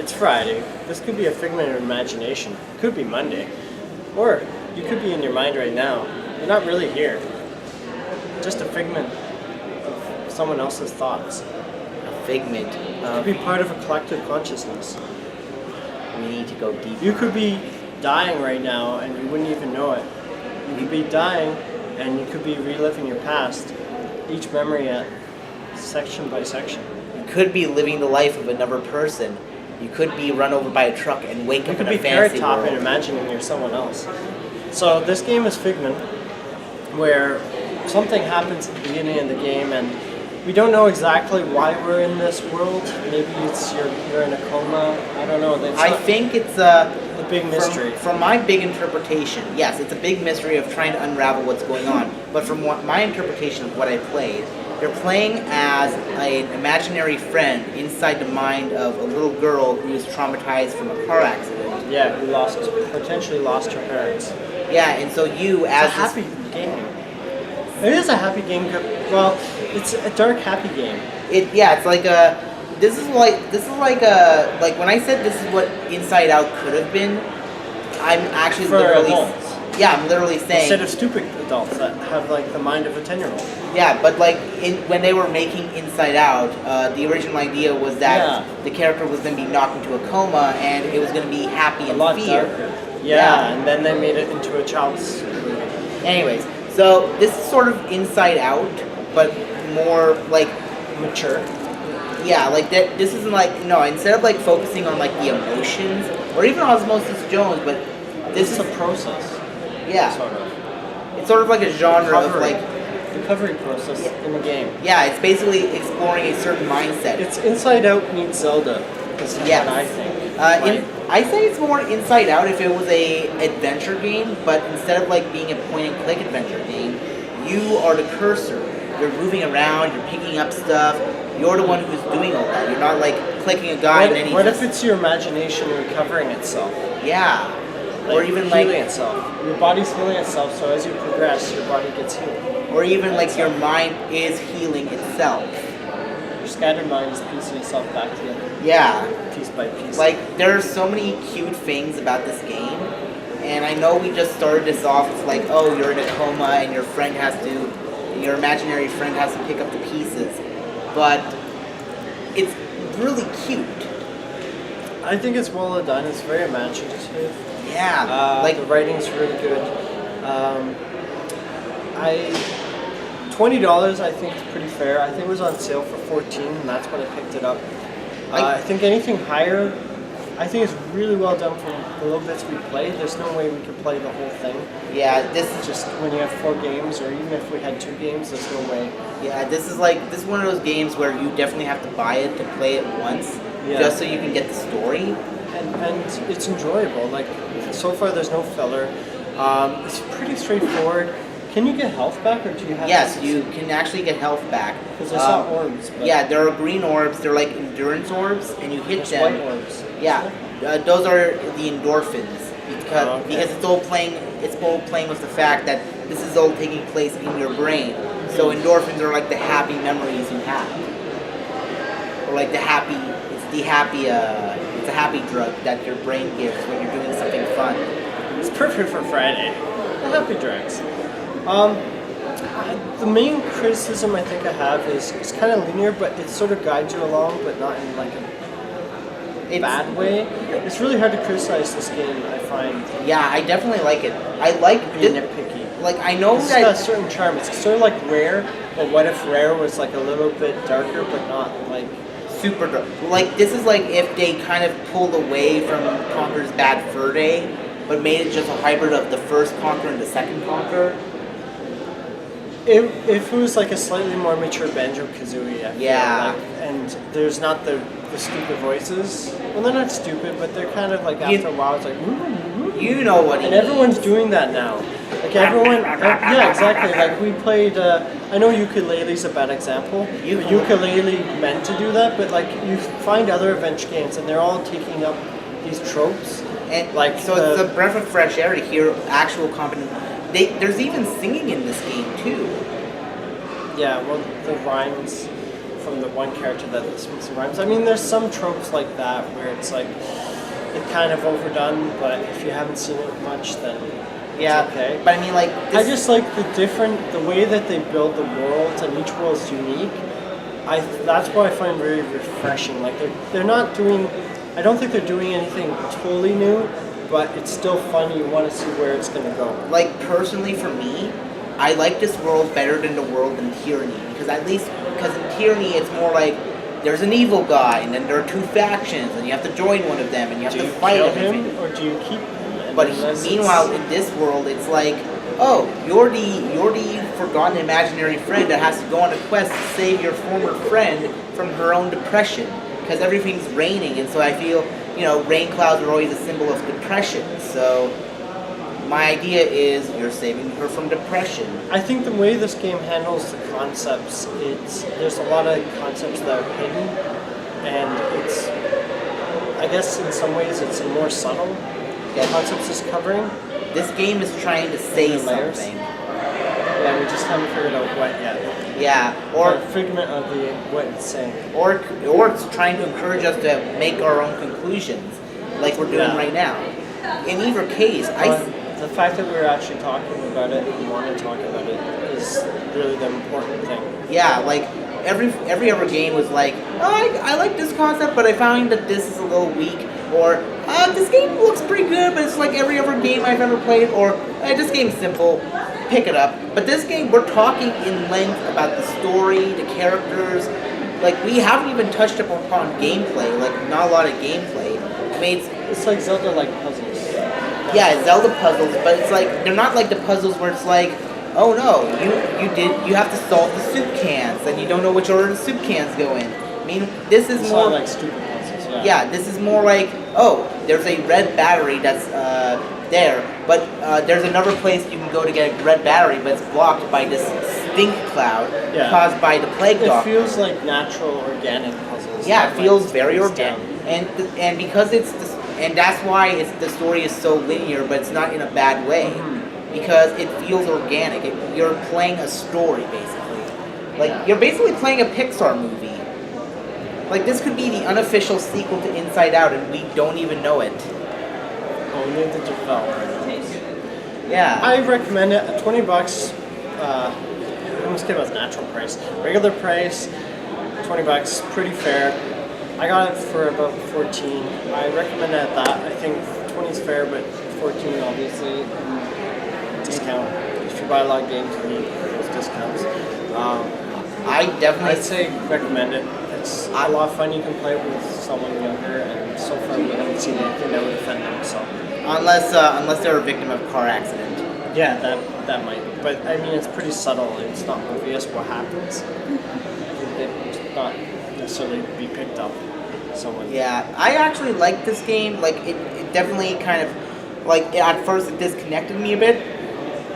It's Friday. This could be a figment of imagination. It could be Monday. Or you could be in your mind right now. You're not really here. Just a figment of someone else's thoughts. A figment. It could be part of a collective consciousness. We need to go deeper. You could be dying right now and you wouldn't even know it. You could be dying and you could be reliving your past, each memory at section by section. You could be living the life of another person. You could be run over by a truck and wake up in a fantasy world. You could be carrot top and imagining you're someone else. So this game is Figment, where something happens at the beginning of the game and we don't know exactly why we're in this world. Maybe it's you're in a coma. I don't know. I think it's a big mystery. From my big interpretation, yes, it's a big mystery of trying to unravel what's going on. But from my interpretation of what I played, you're playing as an imaginary friend inside the mind of a little girl who is traumatized from a car accident. Yeah, who potentially lost her parents. Yeah, and so you as a happy game. It is a happy game. Well, it's a dark happy game. It's like a. This is like when I said this is what Inside Out could have been. I'm actually for literally. Adults. Yeah, I'm literally saying. Instead of stupid adults that have like the mind of a 10-year-old. Yeah, but like when they were making Inside Out, the original idea was that the character was going to be knocked into a coma and it was going to be happy and fear. Darker. Yeah, and then they made it into a child's movie. Anyways, so this is sort of Inside Out, but more like mature. Yeah, like that. This isn't like instead of like focusing on like the emotions or even Osmosis Jones, but this is a process. Yeah, sort of. It's sort of like a genre of like recovery process in the game. Yeah, it's basically exploring a certain mindset. It's Inside Out meets Zelda. Is what I think. I say it's more Inside Out if it was a adventure game, but instead of like being a point and click adventure game, you are the cursor. You're moving around. You're picking up stuff. You're the one who's doing all that. You're not like clicking a guy and then What if it's your imagination recovering itself? Yeah. Or even healing like itself. Your body's healing itself, so as you progress, your body gets healed. Or even like your mind is healing itself. Your scattered mind is piecing itself back together. Yeah. Piece by piece. Like there are so many cute things about this game, and I know we just started this off as like, oh, you're in a coma and your imaginary friend has to pick up the pieces, but it's really cute. I think it's well done. It's very imaginative. Yeah, like the writing's really good. $20 I think is pretty fair. I think it was on sale for $14, and that's when I picked it up. I think anything higher, I think it's really well done from the little bits we played. There's no way we could play the whole thing. Yeah, this is just when you have 4 games, or even if we had 2 games, there's no way. Yeah, this is one of those games where you definitely have to buy it to play it once, just so you can get the story. And it's enjoyable. Like so far, there's no filler. It's pretty straightforward. Can you get health back, or do you have? Yes, you can actually get health back. Because I saw orbs. Yeah, there are green orbs. They're like endurance orbs, and you hit them. White orbs. Yeah, those are the endorphins because it's all playing with the fact that this is all taking place in your brain. So endorphins are like the happy memories you have, or like the happy. It's a happy drug that your brain gives when you're doing something fun. It's perfect for Friday. The happy drugs. The main criticism I think I have is it's kind of linear, but it sort of guides you along, but not in like a bad way. It's really hard to criticize this game, I find. Yeah, I definitely like it. I like being nitpicky. Like I know it's got a certain charm. It's sort of like Rare, but what if Rare was like a little bit darker, but not like super dark? Like this is like if they kind of pulled away from Conker's Bad Fur Day, but made it just a hybrid of the first Conker and the second Conker. If it was like a slightly more mature Banjo-Kazooie, I feel like, and there's not the stupid voices. Well, they're not stupid, but they're kind of like after a while, it's like, you know what? And everyone's doing that now. Like everyone, yeah, exactly. Like we played. I know Ukulele's a bad example. Ukulele meant to do that, but like you find other adventure games, and they're all taking up these tropes. And like so, it's a breath of fresh air to hear actual competent. There's even singing in this game too. Yeah, well, the rhymes from the one character that speaks in rhymes. I mean, there's some tropes like that where it's like it kind of overdone, but if you haven't seen it much, then Yeah, it's okay. but I mean, like, I just like the way that they build the worlds, and each world is unique. That's what I find very refreshing. Like they're not doing, I don't think they're doing anything totally new, but it's still fun. You want to see where it's gonna go. like personally for me, I like this world better than the world in Tyranny because in Tyranny it's more like there's an evil guy and then there are two factions and you have to join one of them and you have to fight kill everything. him or do you keep him? And But unless meanwhile, in this world, it's like, oh, you're the forgotten imaginary friend that has to go on a quest to save your former friend from her own depression because everything's raining, and so I feel, rain clouds are always a symbol of depression. So my idea is you're saving her from depression. I think the way this game handles the concepts, there's a lot of concepts that are hidden, and I guess in some ways it's more subtle. The concepts it's covering. This game is trying to say layers. something. Yeah, we just haven't figured out what yet. Yeah, Or figment of what it's saying. or it's trying to encourage us to make our own conclusions, like we're doing right now. In either case, The fact that we're actually talking about it and want to talk about it is really the important thing. yeah, like every other game was like, oh, I like this concept, but I found that this is a little weak, or this game looks pretty good, but it's like every other game I've ever played, or this game's simple, pick it up. But this game, we're talking in length about the story, the characters. Like we haven't even touched upon gameplay, like not a lot of gameplay. I mean, It's like Zelda-like puzzles. yeah, Zelda puzzles, but it's like they're not like the puzzles where it's like, oh no, you have to solve the soup cans and you don't know which order the soup cans go in. I mean, this is It's more not like stupid puzzles. yeah, this is more like, oh, there's a red battery that's there, but there's another place you can go to get a red battery, but it's blocked by this stink cloud caused by the plague doctor. It feels like natural, organic puzzles. Yeah, it feels very things organic, down. and because and that's why the story is so linear, but it's not in a bad way, because it feels organic. You're playing a story basically, like you're basically playing a Pixar movie. Like this could be the unofficial sequel to Inside Out, and we don't even know it. Only the developer. Yeah. I recommend it. At $20. I almost give it a natural price. Regular price, $20, pretty fair. I got it for about 14. I recommend it at that. I think 20 is fair, but 14 obviously discount. If you buy a lot of games, you need those discounts. I'd say recommend it. It's a lot of fun. You can play it with someone younger, and so far we haven't seen anything that would offend them. So unless they're a victim of a car accident. yeah, that might. But I mean, it's pretty subtle. It's not obvious what happens. It's not necessarily be picked up. Someone. Yeah, I actually like this game. Like it definitely kind of like at first it disconnected me a bit,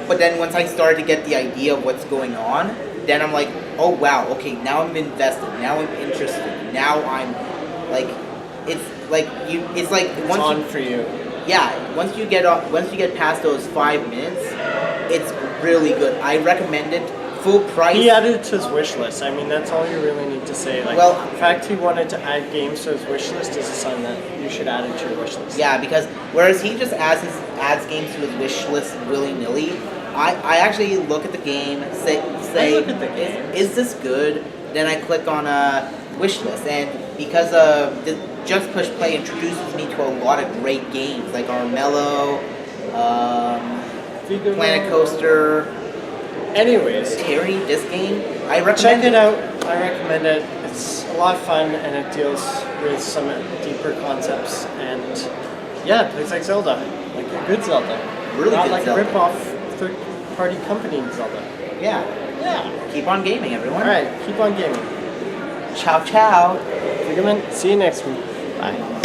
but then once I started to get the idea of what's going on, then I'm like, oh wow, okay, now I'm invested. Now I'm interested. Now I'm like, it's like It's on for you. Yeah, once you get past those 5 minutes, it's really good. I recommend it. Full price. He added it to his wish list. I mean, that's all you really need to say. Like, well, the fact he wanted to add games to his wish list is a sign that you should add it to your wish list. Yeah, because whereas he just adds games to his wish list willy nilly, I actually look at the game, say look at the game. Is this good? Then I click on a wish list, and because the Just Push Play introduces me to a lot of great games like Armello, Planet Coaster. Anyways, Terry, this game, I recommend check it out. I recommend it. It's a lot of fun, and it deals with some deeper concepts. And yeah, it plays like Zelda, like a good Zelda, Really not good like Zelda. a rip-off third-party company Zelda. Yeah. Yeah. Keep on gaming, everyone. All right, keep on gaming. Ciao, ciao. Figment. See you next week. Bye.